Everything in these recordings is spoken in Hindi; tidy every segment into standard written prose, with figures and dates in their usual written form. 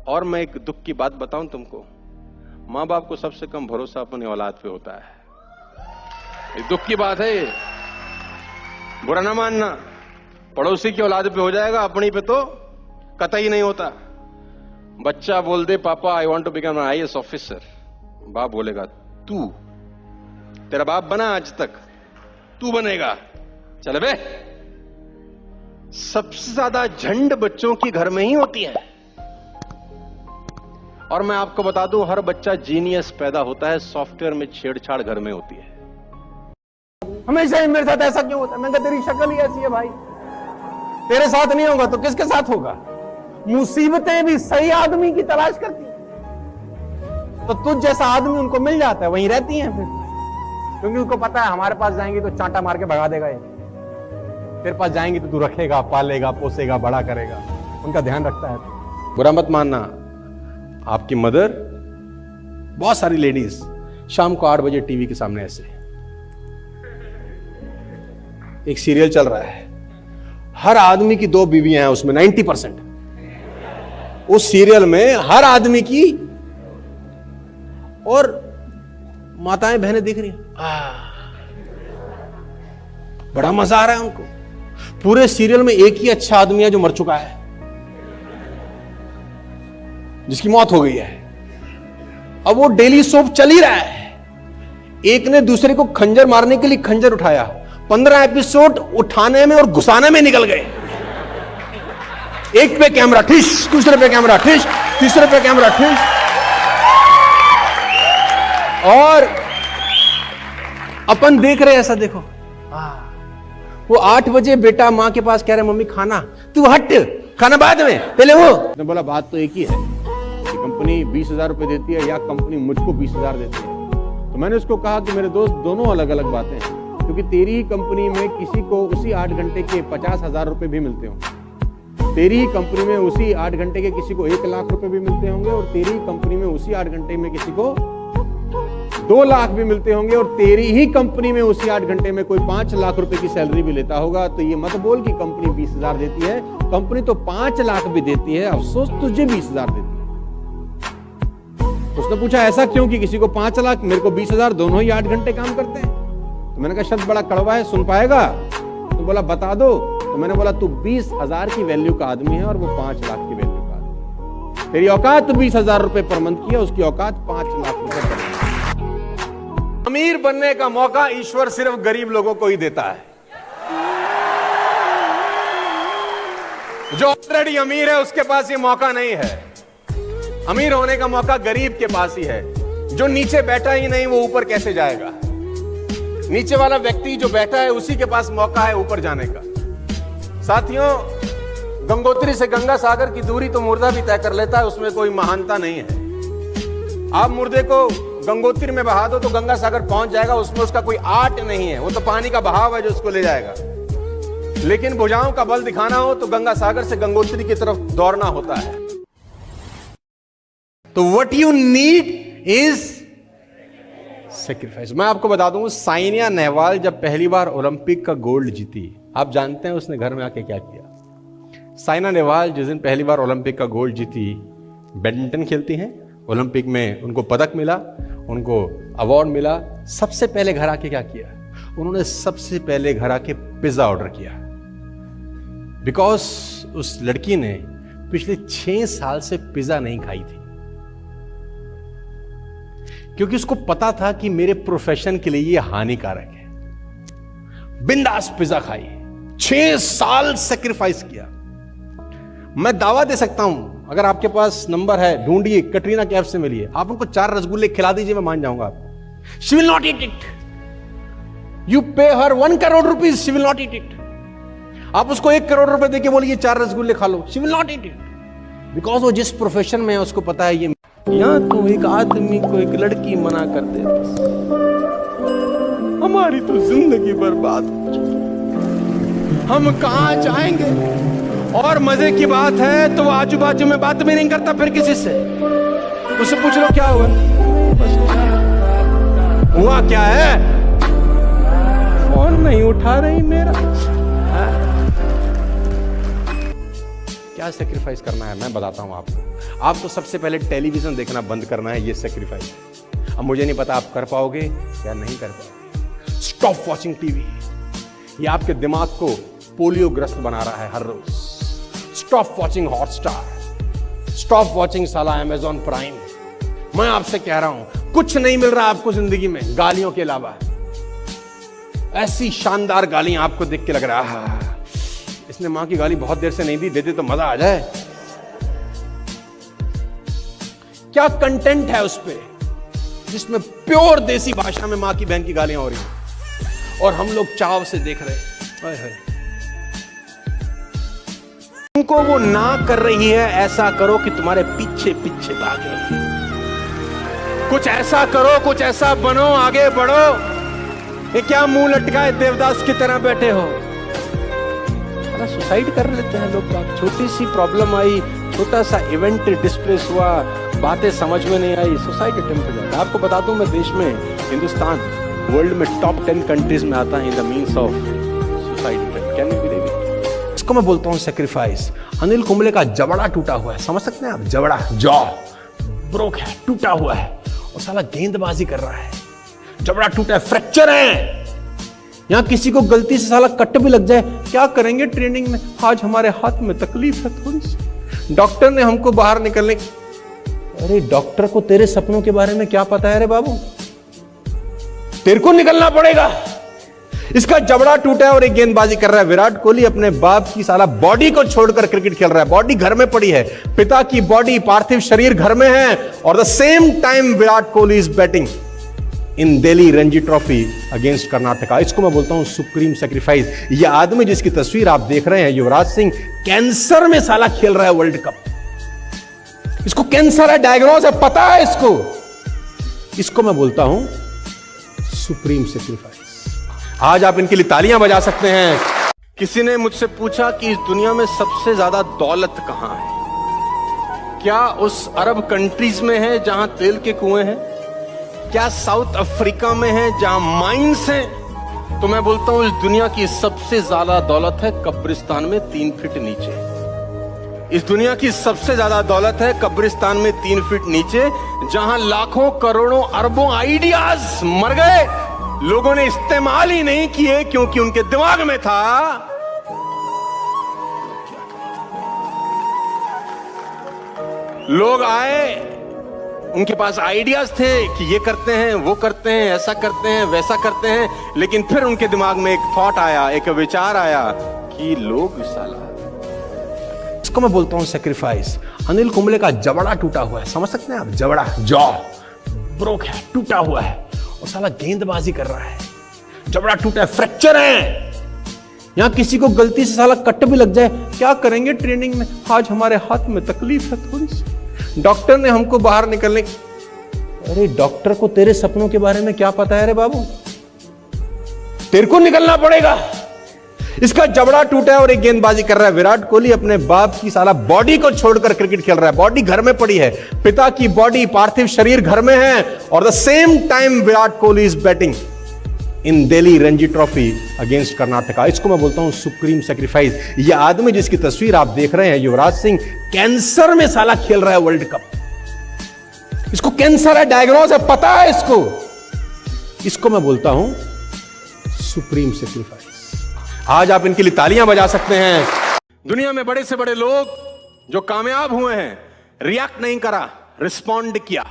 और मैं एक दुख की बात बताऊं तुमको, मां बाप को सबसे कम भरोसा अपनी औलाद पे होता है। ये दुख की बात है, ये बुरा ना मानना। पड़ोसी की औलाद पे हो जाएगा, अपनी पे तो कतई नहीं होता। बच्चा बोल दे पापा I want to become an IAS officer, बाप बोलेगा तू, तेरा बाप बना आज तक, तू बनेगा, चल बे। सबसे ज्यादा झंड बच्चों की घर में ही होती है। और मैं आपको बता दूं, हर बच्चा जीनियस पैदा होता है, सॉफ्टवेयर में छेड़छाड़ घर में होती है। हमेशा ही मेरे साथ ऐसा क्यों होता है? मैं तेरी शक्ल ही ऐसी है भाई, तेरे साथ नहीं होगा तो किसके साथ होगा? मुसीबतें भी सही आदमी की तलाश करती है, तो तुझ जैसा आदमी उनको मिल जाता है, वहीं रहती हैं फिर, क्योंकि उनको पता है हमारे पास जाएंगी तो चांटा मार के भगा देगा ये, तेरे पास जाएंगी तो तू रखेगा, पालेगा, पोसेगा, बड़ा करेगा, उनका ध्यान रखता है। बुरा मत मानना, आपकी मदर, बहुत सारी लेडीज शाम को 8 बजे टीवी के सामने ऐसे, एक सीरियल चल रहा है, हर आदमी की 2 बीवियां हैं उसमें, 90%। उस सीरियल में हर आदमी की, और माताएं बहनें दिख रही हैं, बड़ा मजा आ रहा है उनको। पूरे सीरियल में एक ही अच्छा आदमी है जो मर चुका है, जिसकी मौत हो गई है। अब वो डेली सोप चल ही रहा है। एक ने दूसरे को खंजर मारने के लिए खंजर उठाया, 15 एपिसोड उठाने में और घुसाने में निकल गए। एक पे कैमरा ठिश, दूसरे पे कैमरा ठिश, तीसरे पे कैमरा ठिश, और अपन देख रहे हैं ऐसा। देखो वो 8 बजे बेटा मां के पास कह रहे मम्मी खाना, तू हट, खाना बाद में, पहले वो। ने बोला बात तो एक ही है, कंपनी 20,000 रुपए देती है या कंपनी मुझको 20,000 देती है। तो मैंने उसको कहा कि मेरे दोस्त, दोनों अलग अलग बातें हैं, क्योंकि तेरी ही कंपनी में किसी को उसी 8 घंटे के 50,000 रुपए भी मिलते होंगे, तेरी ही कंपनी में उसी 8 घंटे के किसी को 1 लाख रुपए भी मिलते होंगे, और तेरी ही कंपनी में उसी 8 घंटे में किसी को 2 लाख भी मिलते होंगे, और तेरी ही कंपनी में उसी 8 घंटे में कोई 5 लाख रुपए की सैलरी भी लेता होगा। तो ये मत बोल कि कंपनी 20,000 देती है, कंपनी तो 5 लाख भी देती है, अफसोस तुझे 20,000 देती है। उसने पूछा ऐसा क्यों कि किसी को 5 लाख, मेरे को 20,000, दोनों ही 8 घंटे काम करते हैं। तो मैंने कहा शब्द बड़ा कड़वा है, सुन पाएगा? तो बोला बता दो। तो मैंने बोला तू 20,000 की वैल्यू का आदमी है और वो 5 लाख की वैल्यू का आदमी। तेरी औकात 20,000 रुपए पर मंथ की है, उसकी औकात 5 लाख रुपए पर मंथ। अमीर बनने का मौका ईश्वर सिर्फ गरीब लोगों को ही देता है। जो ऑलरेडी अमीर है उसके पास ये मौका नहीं है। अमीर होने का मौका गरीब के पास ही है। जो नीचे बैठा ही नहीं वो ऊपर कैसे जाएगा? नीचे वाला व्यक्ति जो बैठा है उसी के पास मौका है ऊपर जाने का। साथियों, गंगोत्री से गंगा सागर की दूरी तो मुर्दा भी तय कर लेता है, उसमें कोई महानता नहीं है। आप मुर्दे को गंगोत्री में बहा दो तो गंगा सागर पहुंच जाएगा, उसमें उसका कोई आर्ट नहीं है, वो तो पानी का बहाव है जो उसको ले जाएगा। लेकिन भुजाओं का बल दिखाना हो तो गंगा सागर से गंगोत्री की तरफ दौड़ना होता है। तो what you need is sacrifice. मैं आपको बता दूं, साइना नेहवाल जब पहली बार ओलंपिक का गोल्ड जीती, आप जानते हैं उसने घर में आके क्या किया? साइना नेहवाल जिस दिन पहली बार ओलंपिक का गोल्ड जीती, बैडमिंटन खेलती हैं, ओलंपिक में उनको पदक मिला, उनको अवार्ड मिला। सबसे पहले घर आके क्या किया? उन्होंने सबसे पहले घर आके पिज्जा ऑर्डर किया, बिकॉज उस लड़की ने पिछले 6 साल से पिज्जा नहीं खाई थी, क्योंकि उसको पता था कि मेरे प्रोफेशन के लिए ये हानिकारक है। बिंदास पिज्जा खाई, 6 साल सैक्रिफाइस किया। मैं दावा दे सकता हूं, अगर आपके पास नंबर है ढूंढिए, कटरीना कैफ से मिलिए, आप उनको 4 रसगुल्ले खिला दीजिए, मैं मान जाऊंगा आपको। She will not eat it. You पे हर 1 crore rupees, she will not eat it. आप उसको 1 करोड़ रुपए देके बोलिए 4 रसगुल्ले खा लो, she will not eat it, because वो जिस प्रोफेशन में है उसको पता है ये। यहां तो एक आदमी को एक लड़की मना कर दे, हमारी तो जिंदगी बर्बाद हो चुकी, हम कहां जाएंगे? और मजे की बात है तो वो आजू बाजू में बात भी नहीं करता फिर किसी से। उससे पूछ लो क्या हुआ, हुआ क्या है? फोन नहीं उठा रही मेरा। क्या क्या सेक्रीफाइस करना है मैं बताता हूं आपको। आपको सबसे पहले टेलीविजन देखना बंद करना है, ये सेक्रीफाइस है। अब मुझे नहीं पता आप कर पाओगे या नहीं कर पाओगे। स्टॉप वॉचिंग टीवी, ये आपके दिमाग को पोलियोग्रस्त बना रहा है हर रोज। Stop watching Hotstar, stop watching साला अमेजॉन प्राइम। मैं आपसे कह रहा हूं कुछ नहीं मिल रहा आपको जिंदगी में गालियों के अलावा। ऐसी शानदार गालियां आपको देख के लग रहा है इसने मां की गाली बहुत देर से नहीं दी, देते तो मजा आ जाए। क्या कंटेंट है उस पे जिसमें प्योर देसी भाषा में मां की बहन की गालियां हो रही हैं और हम लोग चाव से देख रहे हैं। तुमको वो ना कर रही है, ऐसा करो कि तुम्हारे पीछे पीछे भागे। कुछ ऐसा करो, कुछ ऐसा बनो, आगे बढ़ो। ये क्या मुंह लटकाए देवदास की तरह बैठे हो? सुसाइड कर लेते हैं लोग। छोटी सी प्रॉब्लम आई, छोटा सा इवेंट डिस्प्लेस हुआ, बातें समझ में नहीं आई, सुसाइड अटेम्प्ट हो जाता है। आपको बता दूं मैं देश में, हिंदुस्तान वर्ल्ड में टॉप 10 कंट्रीज में आता है in the means of suicide attempt. Can you believe it? इसको मैं बोलता हूं सेक्रीफाइस। अनिल कुंबले का जबड़ा टूटा हुआ है, समझ सकते हैं आप? जबड़ा, जॉ ब्रोक है, टूटा हुआ है और साला गेंदबाजी कर रहा है। जबड़ा टूटा है, फ्रैक्चर है। यहां किसी को गलती से साला कट भी लग जाए, क्या करेंगे ट्रेनिंग में? आज हमारे हाथ में तकलीफ है थोड़ी सी, डॉक्टर ने हमको बाहर निकलने। अरे डॉक्टर को तेरे सपनों के बारे में क्या पता है रे बाबू? तेरे को निकलना पड़ेगा। इसका जबड़ा टूटा है और एक गेंदबाजी कर रहा है। विराट कोहली अपने बाप की साला बॉडी को छोड़कर क्रिकेट खेल रहा है। बॉडी घर में पड़ी है, पिता की बॉडी, पार्थिव शरीर घर में है और the same time Virat Kohli is batting in Delhi Ranji trophy against Karnataka. इसको मैं बोलता हूं सुप्रीम सेक्रीफाइस। यह आदमी जिसकी तस्वीर आप देख रहे हैं, युवराज सिंह, कैंसर में साला खेल रहा है वर्ल्ड कप। इसको कैंसर है, डायग्नोज है, पता है इसको। इसको मैं बोलता हूं सुप्रीम सेक्रीफाइस। आज आप इनके लिए तालियां बजा सकते हैं। किसी ने मुझसे पूछा कि इस दुनिया में सबसे ज्यादा दौलत कहां है? क्या उस अरब कंट्रीज में है जहां तेल के कुएं हैं? क्या साउथ अफ्रीका में है जहां माइंस हैं? तो मैं बोलता हूं इस दुनिया की सबसे ज्यादा दौलत है कब्रिस्तान में 3 फीट नीचे। इस दुनिया की सबसे ज्यादा दौलत है कब्रिस्तान में 3 फीट नीचे, जहां लाखों करोड़ों अरबों आइडियाज मर गए, लोगों ने इस्तेमाल ही नहीं किए क्योंकि उनके दिमाग में था लोग आए, उनके पास आइडियाज थे कि ये करते हैं, वो करते हैं, ऐसा करते हैं, वैसा करते हैं, लेकिन फिर उनके दिमाग में एक थॉट आया, एक विचार आया कि लोग साला। इसको मैं बोलता हूं सेक्रीफाइस। अनिल कुंबले का जबड़ा टूटा हुआ है, समझ सकते हैं आप? जबड़ा, जॉ ब्रोक है, टूटा हुआ है और साला गेंदबाजी कर रहा है। जबड़ा टूटा है, फ्रैक्चर है। यहां किसी को गलती से साला कट भी लग जाए, क्या करेंगे ट्रेनिंग में? आज हमारे हाथ में तकलीफ है थोड़ी सी, डॉक्टर ने हमको बाहर निकलने। अरे डॉक्टर को तेरे सपनों के बारे में क्या पता है रे बाबू? तेरे को निकलना पड़ेगा। इसका जबड़ा टूटा है और एक गेंदबाजी कर रहा है। विराट कोहली अपने बाप की साला बॉडी को छोड़कर क्रिकेट खेल रहा है। बॉडी घर में पड़ी है, पिता की बॉडी, पार्थिव शरीर घर में है और the same time Virat Kohli is batting in Delhi Ranji trophy against Karnataka. इसको मैं बोलता हूं सुप्रीम सेक्रीफाइस। यह आदमी जिसकी तस्वीर आप देख रहे हैं, युवराज सिंह, कैंसर में साला खेल रहा है वर्ल्ड कप। इसको कैंसर है, डायग्नोज है, पता है इसको। इसको मैं बोलता हूं सुप्रीम सेक्रीफाइस। आज आप इनके लिए तालियां बजा सकते हैं। दुनिया में बड़े से बड़े लोग जो कामयाब हुए हैं, रिएक्ट नहीं करा, रिस्पॉन्ड किया।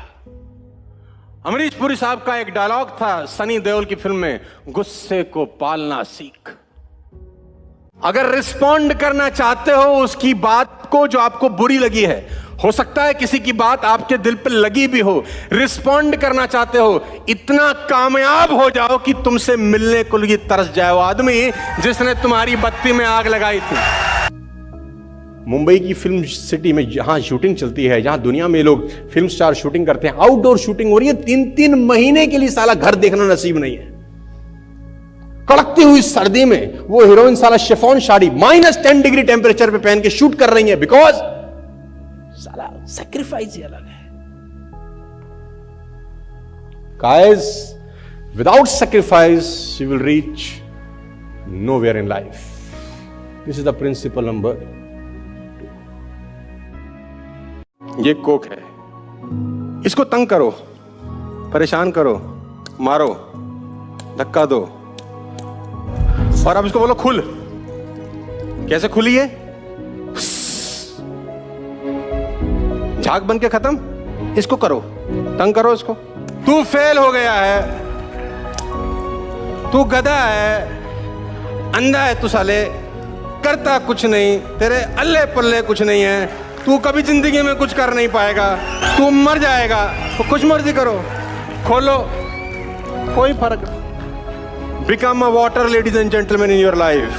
अमरीश पुरी साहब का एक डायलॉग था सनी देओल की फिल्म में, गुस्से को पालना सीख। अगर रिस्पॉन्ड करना चाहते हो उसकी बात को जो आपको बुरी लगी है, हो सकता है किसी की बात आपके दिल पे लगी भी हो, रिस्पॉन्ड करना चाहते हो, इतना कामयाब हो जाओ कि तुमसे मिलने को लिए तरस जाए वो आदमी जिसने तुम्हारी बत्ती में आग लगाई थी। मुंबई की फिल्म सिटी में जहां शूटिंग चलती है, जहां दुनिया में लोग फिल्म स्टार शूटिंग करते हैं, आउटडोर शूटिंग हो रही है, 3-3 महीने के लिए साला घर देखना नसीब नहीं है। कड़कती हुई सर्दी में वो हीरोइन साला शिफॉन साड़ी -10 डिग्री टेम्परेचर पे पहन के शूट कर रही है, बिकॉज साला सैक्रिफाइस ही अलग है। Guys, without sacrifice you will reach nowhere in life. This is the principle number 2. ये कोक है, इसको तंग करो, परेशान करो, मारो, धक्का दो और अब इसको बोलो खुल। कैसे खुली है? झाग बन के खत्म। इसको करो, तंग करो इसको। तू फेल हो गया है, तू गधा है, अंधा है तू साले, करता कुछ नहीं, तेरे अल्ले पल्ले कुछ नहीं है, तू कभी जिंदगी में कुछ कर नहीं पाएगा, तू मर जाएगा। तो कुछ मर्जी करो, खोलो, कोई फर्क नहीं। Become a water ladies and gentleman in your life.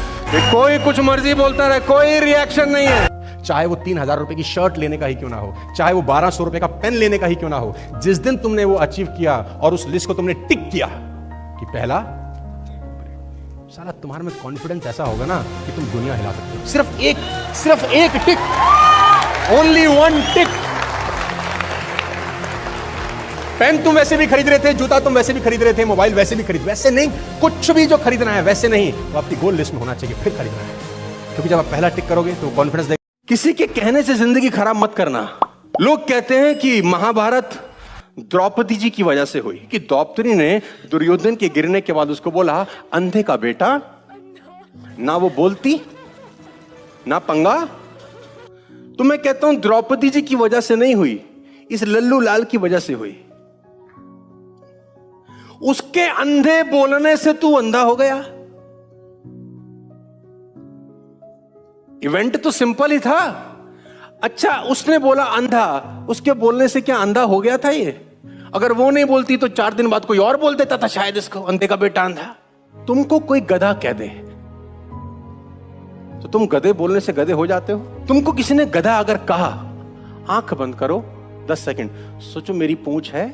कोई कुछ मर्जी बोलता रहे, कोई रिएक्शन नहीं है। चाहे वो 3,000 रुपए की शर्ट लेने का ही क्यों ना हो, चाहे वो 1,200 रुपए का पेन लेने का ही क्यों ना हो, जिस दिन तुमने वो अचीव किया और उस लिस्ट को तुमने टिक किया कि पहला, साला तुम्हारे में कॉन्फिडेंस ऐसा होगा ना कि तुम दुनिया हिला सकते हो। सिर्फ एक टिक, ओनली वन टिक। पेन तुम वैसे भी खरीद रहे थे, जूता तुम वैसे भी खरीद रहे थे, मोबाइल वैसे भी वैसे नहीं, कुछ भी जो खरीदना है वैसे नहीं, वो आपकी गोल लिस्ट में होना चाहिए, फिर खरीदना है। क्योंकि जब आप पहला टिक करोगे तो कॉन्फिडेंस देगा। किसी के कहने से जिंदगी खराब मत करना। लोग कहते हैं कि महाभारत द्रौपदी जी की वजह से हुई, कि द्रौपदी ने दुर्योधन के गिरने के बाद उसको बोला, अंधे का बेटा, ना वो बोलती ना पंगा। तो मैं कहता हूं द्रौपदी जी की वजह से नहीं हुई, इस लल्लू लाल की वजह से हुई। उसके अंधे बोलने से तू अंधा हो गया। इवेंट तो सिंपल ही था। अच्छा, उसने बोला अंधा, उसके बोलने से क्या अंधा हो गया था ये? अगर वो नहीं बोलती तो 4 दिन बाद कोई और बोल देता था शायद इसको, अंधे का बेटा अंधा। तुमको कोई गधा कह दे तो तुम गधे बोलने से गधे हो जाते हो? तुमको किसी ने गधा अगर कहा, आंख बंद करो 10 सेकंड, सोचो मेरी पूंछ है,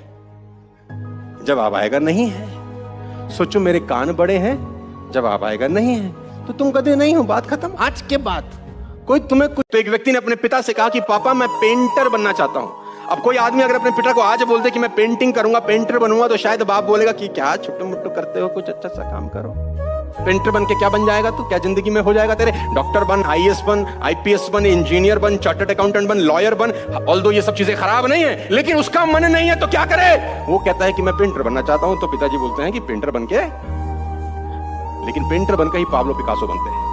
जवाब आएगा नहीं है। सोचो मेरे कान बड़े हैं, जवाब आएगा नहीं है, तो तुम गधे नहीं हो, बात खत्म। आज के बाद कोई तुम्हें कुछ। तो एक व्यक्ति ने अपने पिता से कहा कि पापा मैं पेंटर बनना चाहता हूं। अब कोई आदमी अगर अपने पिता को आज बोल दे कि मैं पेंटिंग करूंगा, पेंटर बनूंगा, तो शायद बाप बोलेगा कि क्या छुट्टू मुट्टू करते हो, कुछ अच्छा सा काम करो। पेंटर बन के क्या बन जाएगा तू? क्या जिंदगी में हो जाएगा तेरे? डॉक्टर बन, आईएएस बन, आईपीएस बन, इंजीनियर बन, चार्टर्ड अकाउंटेंट बन, लॉयर बन। ऑल्दो ये सब चीजें खराब नहीं है, लेकिन उसका मन नहीं है तो क्या करे? वो कहता है कि मैं पेंटर बनना चाहता हूं। तो पिताजी बोलते हैं कि पेंटर बन के, लेकिन पेंटर बनकर ही पाब्लो पिकासो बनते हैं।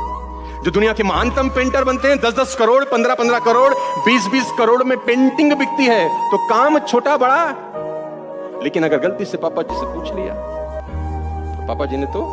जो दुनिया के महानतम पेंटर बनते हैं, 10-10 करोड़, 15-15 करोड़, 20-20 करोड़ में पेंटिंग बिकती है। तो काम छोटा बड़ा, लेकिन अगर गलती से पापा जी से पूछ लिया तो पापा जी ने तो